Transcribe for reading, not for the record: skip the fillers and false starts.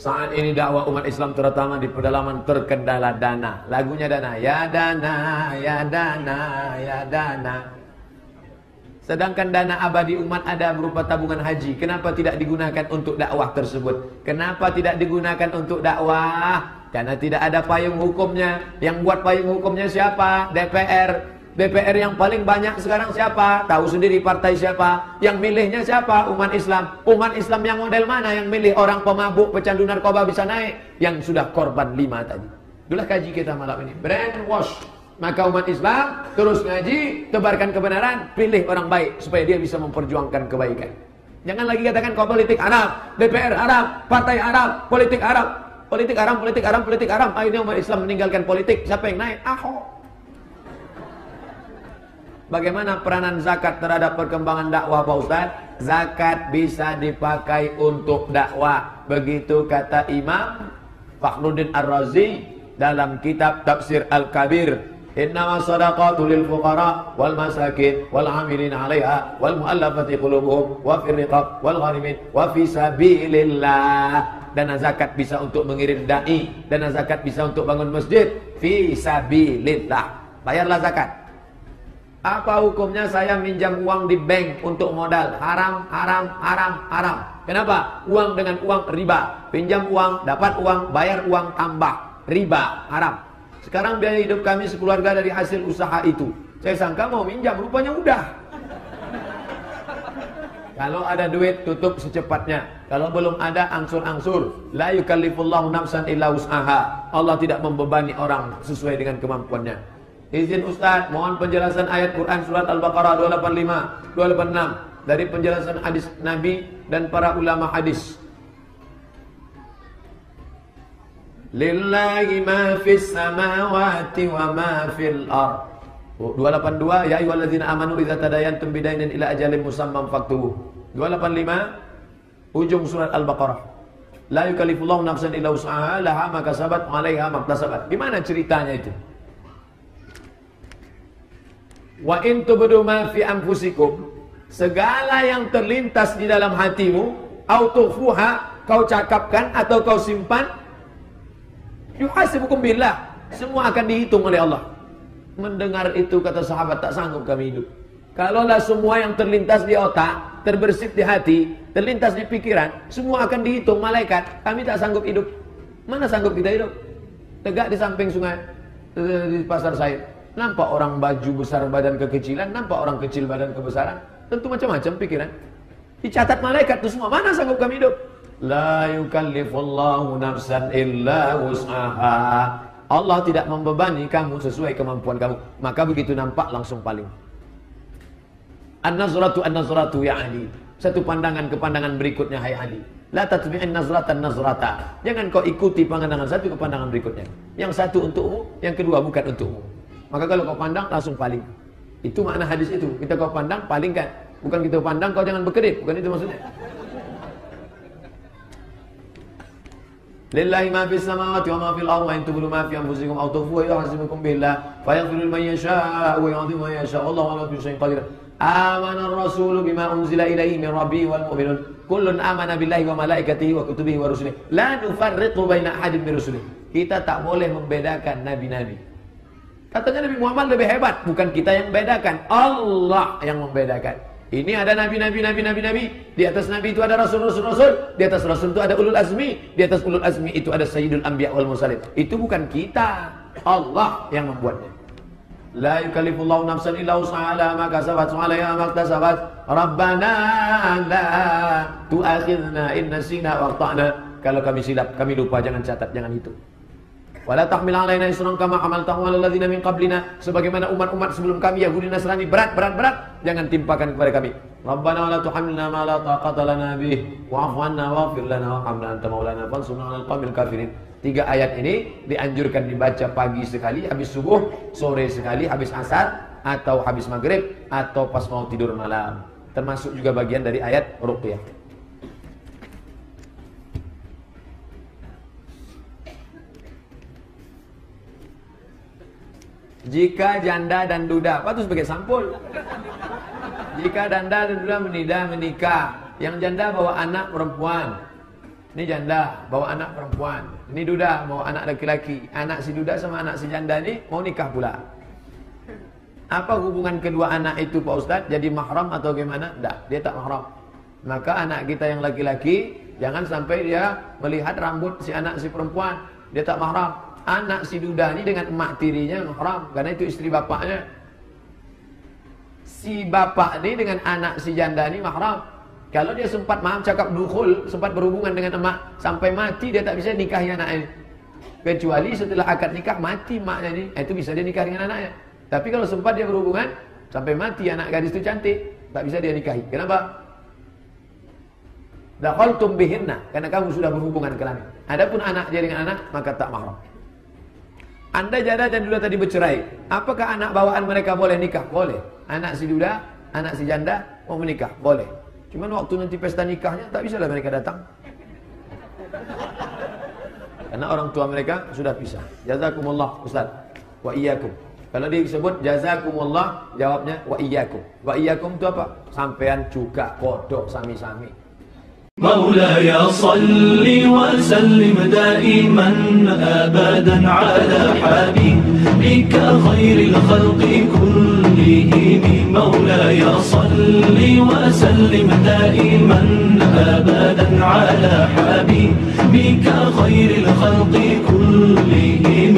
Saat ini dakwah umat Islam terutama di pedalaman terkendala dana. Lagunya dana, ya dana, ya dana, ya dana. Sedangkan dana abadi umat ada berupa tabungan haji. Kenapa tidak digunakan untuk dakwah tersebut? Kenapa tidak digunakan untuk dakwah? Karena tidak ada payung hukumnya. Yang buat payung hukumnya siapa? DPR. DPR yang paling banyak sekarang siapa? Tahu sendiri partai siapa? Yang milihnya siapa? Umat Islam. Umat Islam yang model mana yang milih? Orang pemabuk, pecandu narkoba bisa naik. Yang sudah korban 5 tadi. Itulah kaji kita malam ini. Brainwash. Maka umat Islam terus ngaji, tebarkan kebenaran, pilih orang baik supaya dia bisa memperjuangkan kebaikan. Jangan lagi katakan kau politik Arab, DPR Arab, partai Arab, politik Arab. Politik Arab, politik Arab, politik Arab. Akhirnya umat Islam meninggalkan politik. Siapa yang naik? Ahok. Bagaimana peranan zakat terhadap perkembangan dakwah Pak Ustaz? Zakat bisa dipakai untuk dakwah. Begitu kata Imam Fakhruddin Ar-Razi dalam kitab Tafsir Al-Kabir. Innama sadaqatu lil fuqara wal masakin wal amilin 'alaiha wal mu'allafati qulubuhum wa fir riqab wal gharimin wa fi sabilillah. Dana zakat bisa untuk mengirim dai, dana zakat bisa untuk bangun masjid, fi sabilillah. Bayarlah zakat. Apa hukumnya saya minjam uang di bank untuk modal? Haram, haram, haram, haram. Kenapa? Uang dengan uang riba. Pinjam uang, dapat uang, bayar uang tambah. Riba, haram. Sekarang biaya hidup kami sekeluarga dari hasil usaha itu. Saya sangka mau minjam, rupanya udah. Kalau ada duit, tutup secepatnya. Kalau belum ada, angsur-angsur. La yukallifullahu nafsan illa wus'aha. Allah tidak membebani orang sesuai dengan kemampuannya. Izin Ustaz, mohon penjelasan ayat Quran surat Al-Baqarah 285, 286 dari penjelasan hadis Nabi dan para ulama hadis. Lillahi ma fis samawati wa ma fil ard. 282 ya ayyuhalladzina amanu idza tadayantum bidainin ila ajalin musamman faktubuh. 285 ujung surat Al-Baqarah. La yukallifullahu nafsan illa wus'aha laha ma kasabat wa 'alaiha ma iktasabat. Gimana ceritanya itu? Wa in tubdu ma fi anfusikum, segala yang terlintas di dalam hatimu, au tukhfuha, kau cakapkan atau kau simpan, yuhasibukum billah, semua akan dihitung oleh Allah. Mendengar itu kata sahabat, tak sanggup kami hidup. Kalaulah semua yang terlintas di otak, terbersit di hati, terlintas di pikiran, semua akan dihitung malaikat, kami tak sanggup hidup. Mana sanggup kita hidup? Tegak di samping sungai, di pasar Said. Nampak orang baju besar badan kekecilan, nampak orang kecil badan kebesaran. Tentu macam-macam pikiran. Dicatat malaikat itu semua. Mana sanggup kami hidup? La yukallifullahu nafsan illa wus'aha. Allah tidak membebani kamu sesuai kemampuan kamu. Maka begitu nampak langsung paling. An-nazratu ya Ali. Satu pandangan ke pandangan berikutnya, hai Ali. La tatbi'in nazratan nazrata. Jangan kau ikuti pandangan satu ke pandangan berikutnya. Yang satu untukmu, yang kedua bukan untukmu. Maka kalau kau pandang langsung paling. Itu makna hadis itu. Kita kau pandang palingkan. Bukan kita pandang kau jangan berkedip. Bukan itu maksudnya. Lillahi ma fis samawati wa ma fil ardi wa in tubdu ma fi anfusikum aw tukhfuhu yuhasibukum billah fa yaghfiru liman yasha'u wa yu'adhibu man yasha'u. Allahu ala kulli syai'in qadir. Amana ar-rasulu bima unzila ilaihi min rabbihi wal mu'minun kullun amana billahi wa malaikatihi wa kutubihi wa rusulihi la nufarriqu baina ahadin min rusulihi. Kita tak boleh membedakan nabi-nabi. Katanya Nabi Muhammad lebih hebat. Bukan kita yang membedakan, Allah yang membedakan. Ini ada nabi-nabi. Di atas nabi itu ada rasul-rasul. Di atas rasul itu ada ulul azmi. Di atas ulul azmi itu ada sayyidul anbiya wal mursalin. Itu bukan kita, Allah yang membuatnya. La yukallifullahu nafsan illa wus'aha ma kasabat wa 'alaiha ma iktasabat. Rabbana la tu'akhidna in nasina wa akhtana. Kalau kami silap, kami lupa, jangan catat, jangan hitung. Wala tahmil alaina isran kama hamaltahu 'alal ladzina min qablina. Sebagaimana umat-umat sebelum kami Yahudi Nasrani berat, jangan timpakan kepada kami. Rabbana wala tuhammilna ma la taqata lana bih wa'fu 'anna waghfir lana warhamna anta maulana fansurna 'alal qaumil kafirin. 3 ayat ini dianjurkan dibaca pagi sekali habis subuh, sore sekali habis asar, atau habis maghrib, atau pas mau tidur malam. Termasuk juga bagian dari ayat ruqyah. Jika janda dan duda, apa itu sebagai sampul? Jika janda dan duda menikah, yang janda bawa anak perempuan. Ini janda bawa anak perempuan. Ini duda bawa anak laki-laki. Anak si duda sama anak si janda ini mau nikah pula. Apa hubungan kedua anak itu Pak Ustadz? Jadi mahram atau gimana? Tidak, dia tak mahram. Maka anak kita yang laki-laki jangan sampai dia melihat rambut si anak si perempuan. Dia tak mahram. Anak si duda ini dengan emak tirinya mahram, karena itu istri bapaknya. Si bapak ini dengan anak si janda ini mahram. Kalau dia sempat cakap dukhul, sempat berhubungan dengan emak sampai mati, dia tak bisa nikahi anaknya. Kecuali setelah akad nikah mati emaknya ini, itu bisa dia nikah dengan anaknya. Tapi kalau sempat dia berhubungan sampai mati, anak gadis itu cantik, tak bisa dia nikahi. Kenapa? Dakhaltum bihinna, karena kamu sudah berhubungan kelamin. Adapun anak dia dengan anak, maka tak mahram. Anda janda dan duda tadi bercerai, apakah anak bawaan mereka boleh nikah? Boleh. Anak si duda, anak si janda mau menikah, boleh. Cuman waktu nanti pesta nikahnya tak bisa lah mereka datang. Karena orang tua mereka sudah pisah. Jazakumullah Ustaz. Wa iyyakum. Kalau disebut jazakumullah, jawabnya wa iyyakum. Wa iyyakum itu apa? Sampean juga kodok sami-sami. مولاي صل وسلم دائما أبدا على حبيبك خير الخلق كلهم مولاي صل وسلم دائما أبدا على حبيبك خير الخلق كلهم